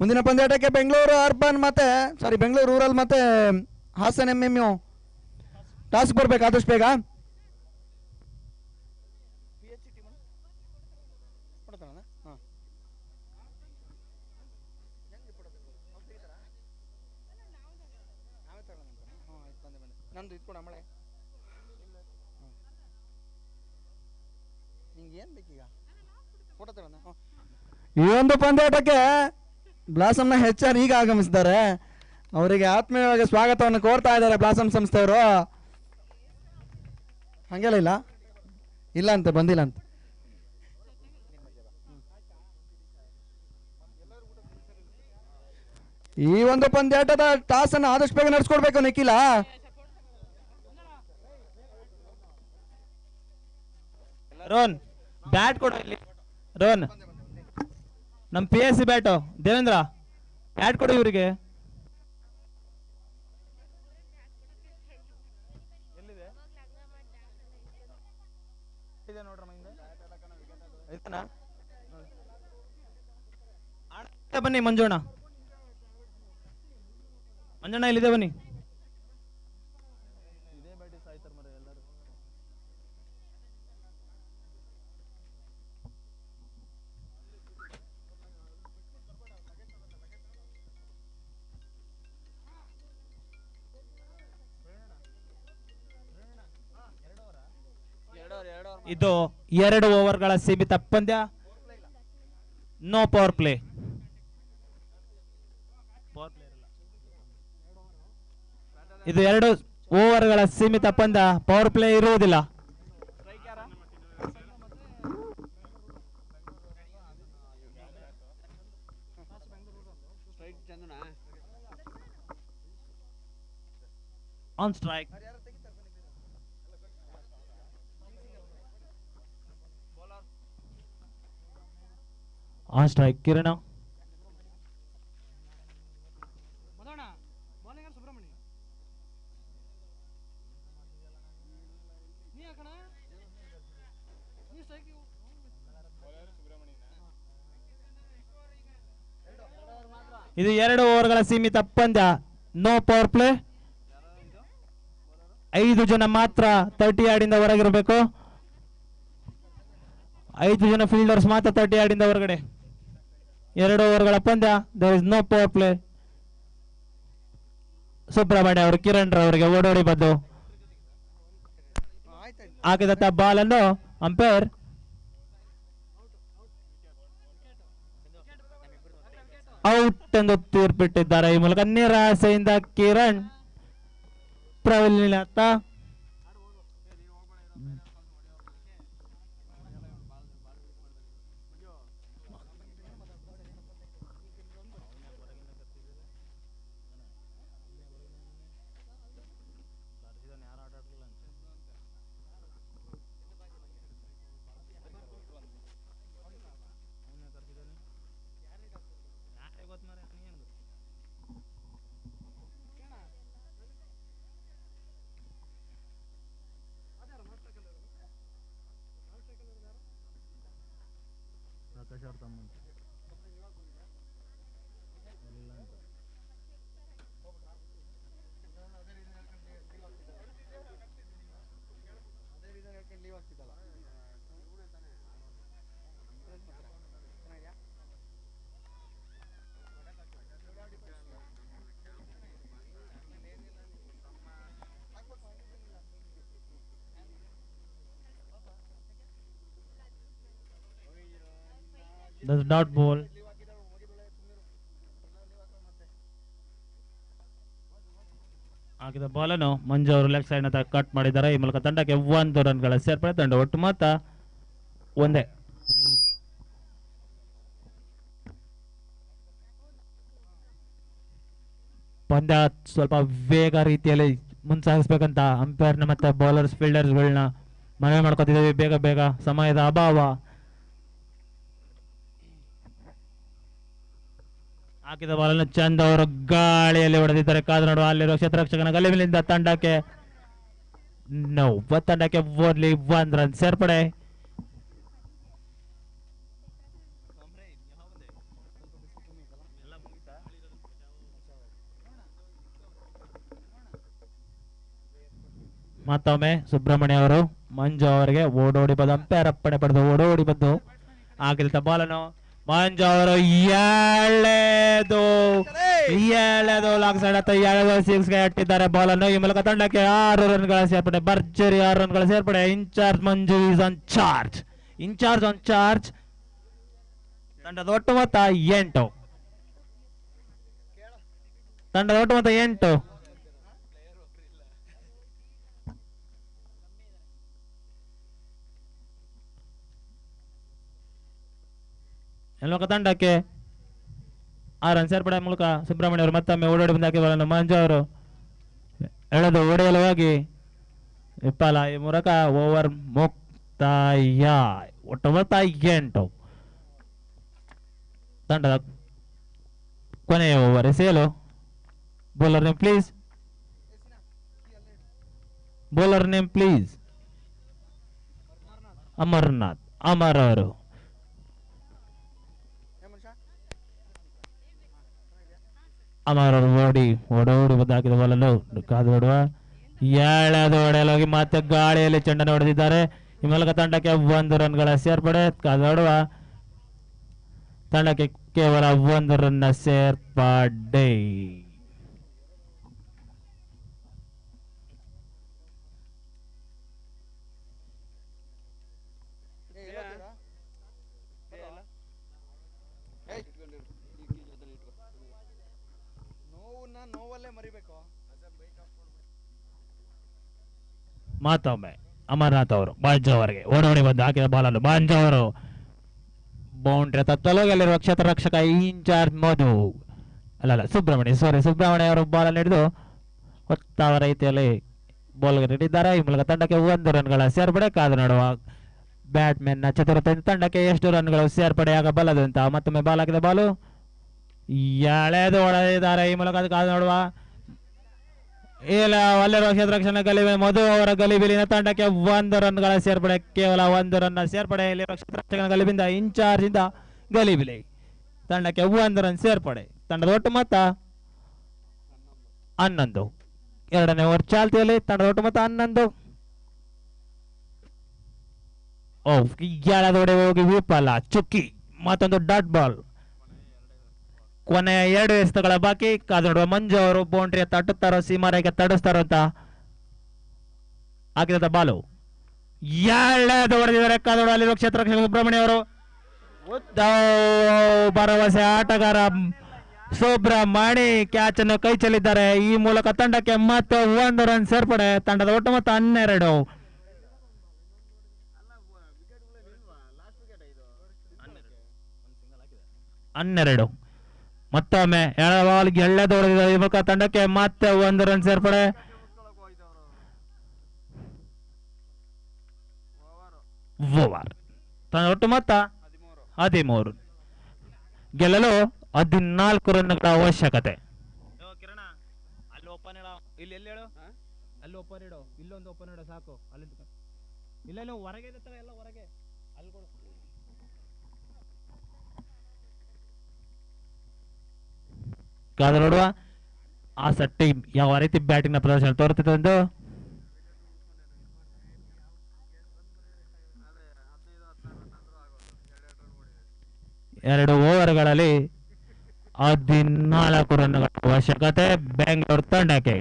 ಮುಂದಿನ ಪಂದ್ಯಾಟಕ್ಕೆ ಬೆಂಗಳೂರು ಅರ್ಬನ್ ಮತ್ತೆ ಬೆಂಗಳೂರು ರೂರಲ್ ಮತ್ತೆ ಹಾಸನ್ MMU ಟಾಸ್ಕ್ ಬರ್ಬೇಕು ಆದಷ್ಟು ಬೇಗ. ಈ ಒಂದು ಪಂದ್ಯಾಟಕ್ಕೆ ಬ್ಲಾಸಮ್ನ HR ಈಗ ಆಗಮಿಸಿದ್ದಾರೆ. ಅವರಿಗೆ ಆತ್ಮೀಯವಾಗಿ ಸ್ವಾಗತವನ್ನು ಕೋರ್ತಾ ಇದ್ದಾರೆ ಬ್ಲಾಸಮ್ ಸಂಸ್ಥೆಯವರು. ಹಂಗೆಲ್ಲ ಇಲ್ಲ ಅಂತೆ, ಬಂದಿಲ್ಲ ಅಂತ. ಈ ಒಂದು ಪಂದ್ಯಾಟದ ಟಾಸ್ ಅನ್ನು ಆದಷ್ಟು ಬೇಗ ನಡೆಸ್ಕೊಡ್ಬೇಕು ನಿಖಿಲ. ರೋನ್ ಬ್ಯಾಟ್ ಕೊಡು ಇಲ್ಲಿ. ರೋನ್ ನಮ್ಮ PSC ಬ್ಯಾಟು ದೇವೇಂದ್ರ ಬ್ಯಾಟ್ ಕೊಡು ಇವರಿಗೆ. ಬನ್ನಿ ಮಂಜುಣ್ಣ, ಮಂಜಣ್ಣ ಇಲ್ಲಿದೆ ಬನ್ನಿ. ಇದು 2 ಓವರ್ಗಳ ಸೀಮಿತ ಪಂದ್ಯ. No power play. ಇದು 2 ಓವರ್ಗಳ ಸೀಮಿತ ಪಂದ್ಯ, ಪವರ್ ಪ್ಲೇ ಇರುವುದಿಲ್ಲ. On strike. On strike Kiran. ಇದು 2 ಓವರ್ಗಳ ಸೀಮಿತ ಪಂದ್ಯ, ನೋ ಪವರ್ ಪ್ಲೇ. 5 ಜನ ಮಾತ್ರ 30 ಯಾರ್ಡಿಂದ ಹೊರಗಿರಬೇಕು. 5 ಜನ ಫೀಲ್ಡರ್ಸ್ ಮಾತ್ರ 30 ಯಾರ್ಡಿಂದ ಹೊರಗಡೆ. 2 ಓವರ್ಗಳ ಪಂದ್ಯ, there is no power play. Subramanya ಅವರು ಕಿರಣ್ ರವರಿಗೆ ಓಡೋಡಿ ಬಂದು ಹಾಕಿದಂತ ಬಾಲ್ ಅನ್ನು ಅಂಪೈರ್ ಔಟ್ ಎಂದು ತೀರ್ಪಿಟ್ಟಿದ್ದಾರೆ. ಈ ಮೂಲಕ ನಿರಾಸೆಯಿಂದ Kiran Praveen does not ball. ಆಗಿದ್ದ ಬಾಲ್ ಅನ್ನು ಮಂಜು ಅವರು ಲೆಗ್ ಸೈಡ್ ಅಂತ ಕಟ್ ಮಾಡಿದ್ದಾರೆ. ಈ ಮೂಲಕ ತಂಡಕ್ಕೆ 1 ರನ್ಗಳ ಸೇರ್ಪಡೆ. ತಂಡ ಒಟ್ಟು ಮೊತ್ತ 1. ಪಂದ್ಯ ಸ್ವಲ್ಪ ವೇಗ ರೀತಿಯಲ್ಲಿ ಮುಂಸಾಗಿಸ್ಬೇಕಂತ ಅಂಪೈರ್ನ ಮತ್ತೆ ಬೌಲರ್ಸ್ ಫೀಲ್ಡರ್ಸ್ಗಳನ್ನ ಮನವಿ ಮಾಡ್ಕೊತಿದ್ದೀವಿ. ಬೇಗ ಬೇಗ, ಸಮಯದ ಅಭಾವ. ಹಾಕಿದ ಬಾಲನ್ನು ಚಂದ್ ಅವರು ಗಾಳಿಯಲ್ಲಿ ಹೊಡೆದಿದ್ದಾರೆ. ಕಾದು ನೋಡುವ ಅಲ್ಲಿರುವ ಕ್ಷೇತ್ರರಕ್ಷಕನ ಗಲಿಮಿನಿಂದ ತಂಡಕ್ಕೆ ಓನ್ಲಿ 1 ರನ್ ಸೇರ್ಪಡೆ. ಮತ್ತೊಮ್ಮೆ ಸುಬ್ರಹ್ಮಣ್ಯ ಅವರು ಮಂಜು ಅವರಿಗೆ ಓಡೋಡಿ ಬಂದು ಅಂಪೈರ್ ಅಪ್ಪಣೆ ಪಡೆದು ಓಡೋಡಿ ಬಂದು ಆಗಿಲ್ತ ಬಾಲನ್ನು ಮಂಜು ಅವರು ಎಳೆದು ಲಾಂಗ್ ಸೈಡ್ ಹತ್ತ ಎಳೆದು ಸಿಕ್ಸ್ಗೆ ಇಟ್ಟಿದ್ದಾರೆ ಬಾಲನ್ನು. ಈ ಮೂಲಕ ತಂಡಕ್ಕೆ 6 ರನ್ಗಳ ಸೇರ್ಪಡೆ, ಭರ್ಜರಿ 6 ರನ್ಗಳ ಸೇರ್ಪಡೆ. In charge Manju is on charge. In charge on charge. ತಂಡದ ಒಟ್ಟು ಮೊತ್ತ 8. ತಂಡದ ಒಟ್ಟು ಮೊತ್ತ 8. ತಂಡಕ್ಕೆ 6 ರನ್ ಸೇರ್ಪಡೆ ಮೂಲಕ ಸುಬ್ರಹ್ಮಣ್ಯ ಅವರು ಮತ್ತೊಮ್ಮೆ ಓಡಾಡಿ ಬಂದಾಕಿ ಬಾಲನ್ನು ಮಂಜು ಅವರು ಎಳೆದು ಹೊಡೆಯಲು ಹೋಗಿ ವಿಫಲ. ಈ ಮೂಲಕ ಓವರ್ ಮುಕ್ತಾಯ. ಒಟ್ಟು ಮೊತ್ತ 8. ತಂಡದ ಕೊನೆಯ ಓವರ್ ಎಸೆಯಲು bowler name please. Bowler name please. Amar ಅವರು ಓಡೋಡಿ ಬಂದು ಹಾಕಿದ ಬಾಲನ್ನು ಕಾದು ನೋಡುವ ಎಳೆದು ಹೊಡೆಯಲು ಹೋಗಿ ಮತ್ತೆ ಗಾಳಿಯಲ್ಲಿ ಚೆಂಡನ್ನು ಹೊಡೆದಿದ್ದಾರೆ. ಈ ಮೂಲಕ ತಂಡಕ್ಕೆ 1 ರನ್ಗಳ ಸೇರ್ಪಡೆ. ಕಾದು ನೋಡುವ ತಂಡಕ್ಕೆ ಕೇವಲ 1 ರನ್ನ ಸೇರ್ಪಡೆ. ಮತ್ತೊಮ್ಮೆ ಅಮರ್ನಾಥ್ ಅವರು ಮಂಜು ಅವರಿಗೆ ಓಡೋಡಿ ಬಂದು ಹಾಕಿದ ಬಾಲನ್ನು ಮಂಜು ಅವರು ಬೌಂಡ್ರಿ ತತ್ತಲೋಗಲ್ಲಿರುವ ಕ್ಷೇತ್ರ ರಕ್ಷಕ ಇನ್ಚಾರ್ಜ್ ಸುಬ್ರಹ್ಮಣ್ಯ ಅವರು ಬಾಲನ್ನು ಹಿಡಿದು ಹೊತ್ತಾವ ರೀತಿಯಲ್ಲಿ ಬಾಲ್ಗೆ ನೀಡಿದ್ದಾರೆ. ಈ ಮೂಲಕ ತಂಡಕ್ಕೆ 1 ರನ್ಗಳ ಸೇರ್ಪಡೆ. ಕಾದು ನೋಡುವ ಬ್ಯಾಟ್ಮನ್ ಚತುರತೆ ತಂಡಕ್ಕೆ ಎಷ್ಟು ರನ್ಗಳು ಸೇರ್ಪಡೆಯಾಗಬಲ್ಲದು ಅಂತ. ಮತ್ತೊಮ್ಮೆ ಬಾಲ್ ಹಾಕಿದ ಬಾಲು ಎಳೆದು ಹೊಡೆದಿದ್ದಾರೆ. ಈ ಮೂಲಕ ಕಾದು ನೋಡುವ ಇಲ್ಲ ಅಲ್ಲಿರುವ ಕ್ಷೇತ್ರರಕ್ಷಣೆ ಗಲಿಬೆ ಮಧು ಅವರ ಗಲಿಬಿಲಿನ ತಂಡಕ್ಕೆ 1 ರನ್ಗಳ ಸೇರ್ಪಡೆ. ಕೇವಲ 1 ರನ್ನ ಸೇರ್ಪಡೆ. ಇಲ್ಲಿರುವ ಕ್ಷೇತ್ರರಕ್ಷಣೆ ಗಲಿಬಿಂದ ಇನ್ಚಾರ್ಜ್ ಇಂದ ಗಲಿಬಿಲಿ ತಂಡಕ್ಕೆ 1 ರನ್ ಸೇರ್ಪಡೆ. ತಂಡದ ಒಟ್ಟು ಮೊತ್ತ 11. 2ನೇ ಓವರ್ ಚಾಲ್ತಿಯಲ್ಲಿ ತಂಡದ ಒಟ್ಟು ಮೊತ್ತ 11. ಎಳೆದೊಡೆ ಹೋಗಿ ವಿಫಲ. ಚುಕ್ಕಿ ಮತ್ತೊಂದು ಡಾಟ್ ಬಾಲ್. ಕೊನೆಯ 2 ಎಸೆತಗಳ ಬಾಕಿ. ಕಾದು ನೋಡುವ ಮಂಜು ಅವರು ಬೌಂಡ್ರಿ ತಟ್ಟುತ್ತಾರೋ ಸೀಮಾರೇಖೆ ತಡಿಸ್ತಾರೋ ಅಂತ ಹಾಕಿದ ಬಾಲು ಎಳೆದು ಹೊಡೆದಿದ್ದಾರೆ. ಕಾದು ನೋಡುವ ಅಲ್ಲಿರುವ ಕ್ಷೇತ್ರ ಸುಬ್ರಹ್ಮಣ್ಯ ಅವರು ಭರವಸೆ ಆಟಗಾರ ಸುಬ್ರಹ್ಮಣಿ ಕ್ಯಾಚ್ ಅನ್ನು ಕೈ ಚೆಲ್ಲಿದ್ದಾರೆ. ಈ ಮೂಲಕ ತಂಡಕ್ಕೆ ಮತ್ತೆ 1 ರನ್ ಸೇರ್ಪಡೆ. ತಂಡದ ಒಟ್ಟು ಮೊತ್ತ 12. ಮತ್ತೊಮ್ಮೆ ಬಾಲ್ಗೆ ಎಳೆದು ಹೊಡೆದಿದ್ದಾರೆ. ಈ ಮೂಲಕ ತಂಡಕ್ಕೆ ಮತ್ತೆ 1 ರನ್ ಸೇರ್ಪಡೆ. ಓವರ್ ತಂಡ ಒಟ್ಟು ಮೊತ್ತ 13. ಗೆಲ್ಲಲು 14 ರನ್ಗಳ ಅವಶ್ಯಕತೆ. ಅಲ್ಲಿ ಓಪನ್ ಇಡೋ, ಇಲ್ಲಿ ಎಲ್ಲಿ ಹೇಳು, ಅಲ್ಲಿ ಓಪನ್ ಇಡೋ, ಇಲ್ಲೊಂದು ಓಪನ್ ಇಡೋ ಸಾಕು. ಅಲ್ಲಿ ಇಲ್ಲ ಹೊರಗೆ ಎಲ್ಲ ಹೊರಗೆ ಅಲ್ಲಿ ಕೊಡು. ಕಾದು ನೋಡುವ ಆ ಸಟ್ಟಿ ಯಾವ ರೀತಿ ಬ್ಯಾಟಿಂಗ್ ನ ಪ್ರದರ್ಶನ ತೋರುತ್ತಿದೆ ಎಂದು. 2 ಓವರ್ಗಳಲ್ಲಿ 14 ರನ್ಗಳ ಅವಶ್ಯಕತೆ ಬೆಂಗಳೂರು ತಂಡಕ್ಕೆ.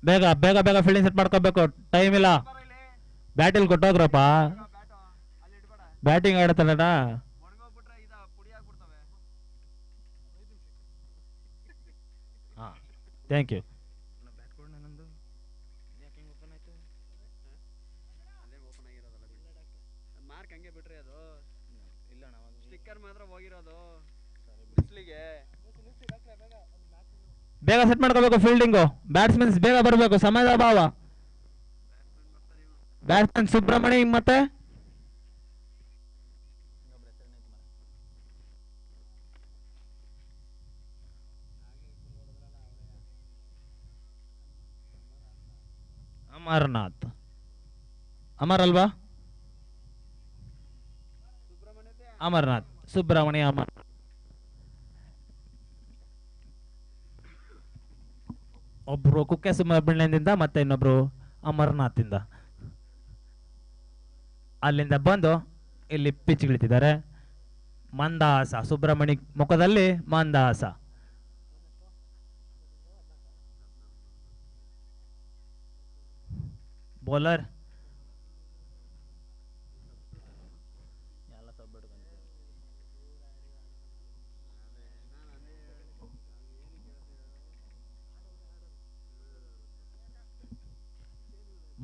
ಬೇಗ ಬೇಗ ಬೇಗ ಫೀಲ್ಡಿಂಗ್ ಸೆಟ್ ಮಾಡ್ಕೋಬೇಕು, ಟೈಮ್ ಇಲ್ಲ. ಬ್ಯಾಟಿಲ್ ಕೊಟ್ಟೋಗ್ರಪ್ಪ, ಬ್ಯಾಟಿಂಗ್ ಆಡತ್ತಲ್ಲ. Thank you. ಬೇಗ ಸೆಟ್ ಮಾಡ್ಕೋಬೇಕು ಫೀಲ್ಡಿಂಗು. ಬ್ಯಾಟ್ಸ್ಮನ್ಸ್ ಬೇಗ ಬರಬೇಕು, ಸಮಯದ ಅಭಾವ. ಬ್ಯಾಟ್ಸ್ಮನ್ ಸುಬ್ರಹ್ಮಣಿ ಮತ್ತೆ ಅಮರ್ನಾಥ್. ಅಮರ್ ಅಲ್ವಾ? ಅಮರ್ನಾಥ್, ಸುಬ್ರಹ್ಮಣ್ಯ ಅಮರ್. ಒಬ್ರು ಕುಕ್ಕೆ ಸುಬ್ರಹ್ಮಣ್ಯದಿಂದ ಮತ್ತೆ ಇನ್ನೊಬ್ರು ಅಮರ್ನಾಥಿಂದ ಅಲ್ಲಿಂದ ಬಂದು ಇಲ್ಲಿ ಪಿಚ್ಗಿಳಿತಿದ್ದಾರೆ. ಮಂದಹಾಸ, ಸುಬ್ರಹ್ಮಣ್ಯ ಮುಖದಲ್ಲಿ ಮಂದಹಾಸ. Bowler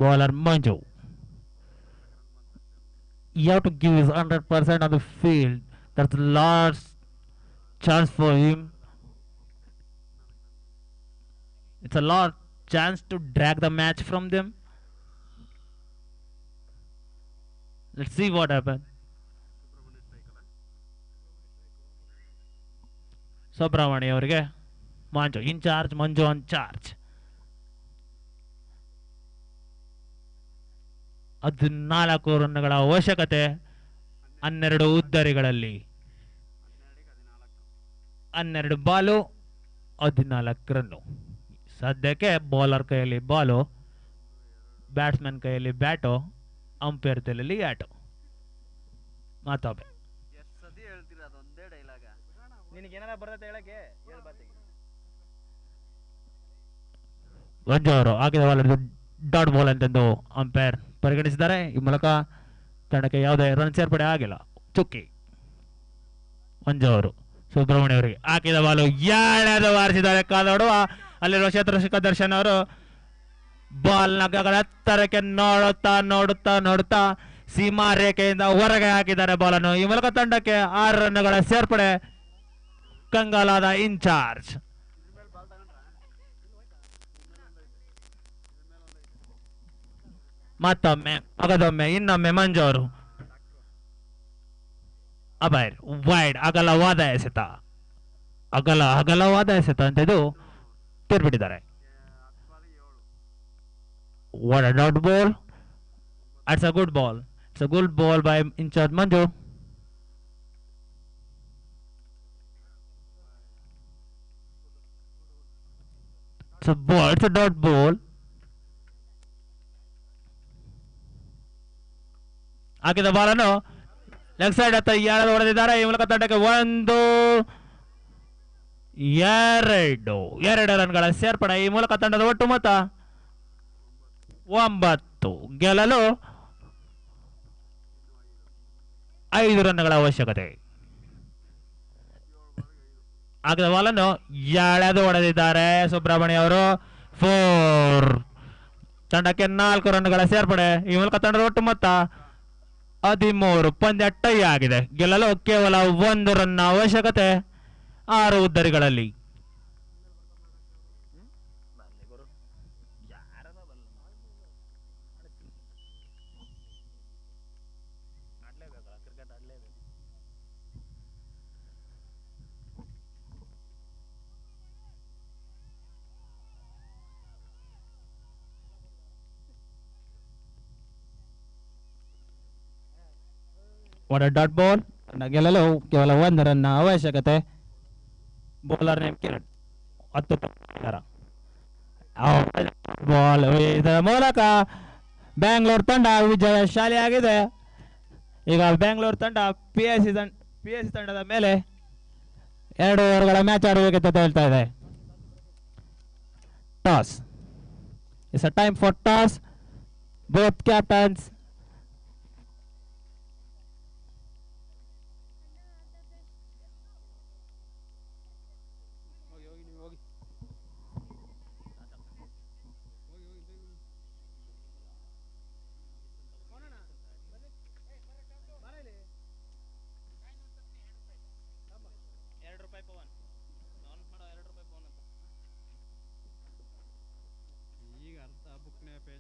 bowler Manju. You have to give his 100% on the field. That's the last chance for him. It's a lot chance to drag the match from them. Let's see what happens. Subrahmanya ಅವರಿಗೆ Manju in charge, Manju on charge. 14 ರನ್ಗಳ ಅವಶ್ಯಕತೆ 12 ಉದ್ದರಿಗಳಲ್ಲಿ. 12 ball 14 ರನ್ನು. ಸದ್ಯಕ್ಕೆ bowler ಕೈಯಲ್ಲಿ ball, batsman ಕೈಯಲ್ಲಿ bat, umpire ತಲೆಯಲ್ಲಿ hat. ಮಾತೊಮ್ಮೆ ಮಂಜು ಅವರು ಹಾಕಿದ ಬಾಲ್ ಡಾಟ್ ಬಾಲ್ ಎಂತೆಂದು ಅಂಪೈರ್ ಪರಿಗಣಿಸಿದ್ದಾರೆ. ಈ ಮೂಲಕ ತಂಡಕ್ಕೆ ಯಾವುದೇ ರನ್ ಸೇರ್ಪಡೆ ಆಗಿಲ್ಲ. ಚುಕ್ಕಿ ಮಂಜು ಅವರು ಸುಬ್ರಹ್ಮಣ್ಯ ಅವರಿಗೆ ಹಾಕಿದ ಬಾಲು ಎಳೆದು ಬಾರಿಸಿದ್ದಾರೆ. ಕಾದಾಡುವ ಅಲ್ಲಿರುವ ಕ್ಷೇತ್ರಶಿಖ ದರ್ಶನ್ ಅವರು ಬಾಲ್ನ ಎತ್ತರಕ್ಕೆ ನೋಡುತ್ತಾ ನೋಡುತ್ತಾ ನೋಡುತ್ತಾ ಸೀಮಾ ರೇಖೆಯಿಂದ ಹೊರಗೆ ಹಾಕಿದ್ದಾರೆ ಬಾಲನ್ನು. ಈ ಮೂಲಕ ತಂಡಕ್ಕೆ 6 ರನ್ಗಳ ಸೇರ್ಪಡೆ. ಕಂಗಾಲಾದ ಇನ್ಚಾರ್ಜ್. ಮತ್ತೊಮ್ಮೆ ಮಗದೊಮ್ಮೆ ಇನ್ನೊಮ್ಮೆ ಮಂಜು ಅವರು ಅಬೈರ್ ವೈಡ್ ಅಗಲವಾದ ಎಸೆತ, ಅಗಲವಾದ ಎಸೆತ ಅಂತ ಇದು ತೀರ್ಬಿಟ್ಟಿದ್ದಾರೆ. What a dot ball. It's a good ball. It's a good ball by in charge Manju. It's a ball. It's a dot ball. ಹಾಕಿದ ಬಾಲನ್ನು ಲೆಗ್ ಸೈಡ್ ಹತ್ತ ಎಳೆದು ಹೊಡೆದಿದ್ದಾರೆ. ಈ ಮೂಲಕ ತಂಡಕ್ಕೆ 2 ರನ್ಗಳ ಸೇರ್ಪಡೆ. ಈ ಮೂಲಕ ತಂಡದ ಒಟ್ಟು ಮೊತ್ತ 9. ಗೆಲ್ಲಲು 5 ರನ್ಗಳ ಅವಶ್ಯಕತೆ. ಹಾಕಿದ ಬಾಲನ್ನು ಎಳೆದು ಹೊಡೆದಿದ್ದಾರೆ ಸುಬ್ರಹ್ಮಣ್ಯ ಅವರು. 4. ತಂಡಕ್ಕೆ 4 ರನ್ಗಳ ಸೇರ್ಪಡೆ. ಈ ಮೂಲಕ ತಂಡದ ಒಟ್ಟು ಮೊತ್ತ 13. ಪಂದ್ಯ ಟೈ ಆಗಿದೆ. ಗೆಲ್ಲಲು ಕೇವಲ 1 ರನ್ನ ಅವಶ್ಯಕತೆ 6 ಉದ್ದರಿಗಳಲ್ಲಿ. What a dot ball. ಗೆಲ್ಲಲು ಕೇವಲ 1 ರನ್ನ ಅವಶ್ಯಕತೆ. Bowler name Kiran 10 ball. ಇದರ ಮೂಲಕ ಬ್ಯಾಂಗ್ಳೂರ್ ತಂಡ ವಿಜಯಶಾಲಿಯಾಗಿದೆ. ಈಗ ಬ್ಯಾಂಗ್ಳೂರ್ ತಂಡ PSC ತಂಡದ ಮೇಲೆ 2 ಓವರ್ಗಳ ಮ್ಯಾಚ್ ಆಡುವಿಕೆ ಹೇಳ್ತಾ ಇದೆ. Toss. It's a time for toss. Both captains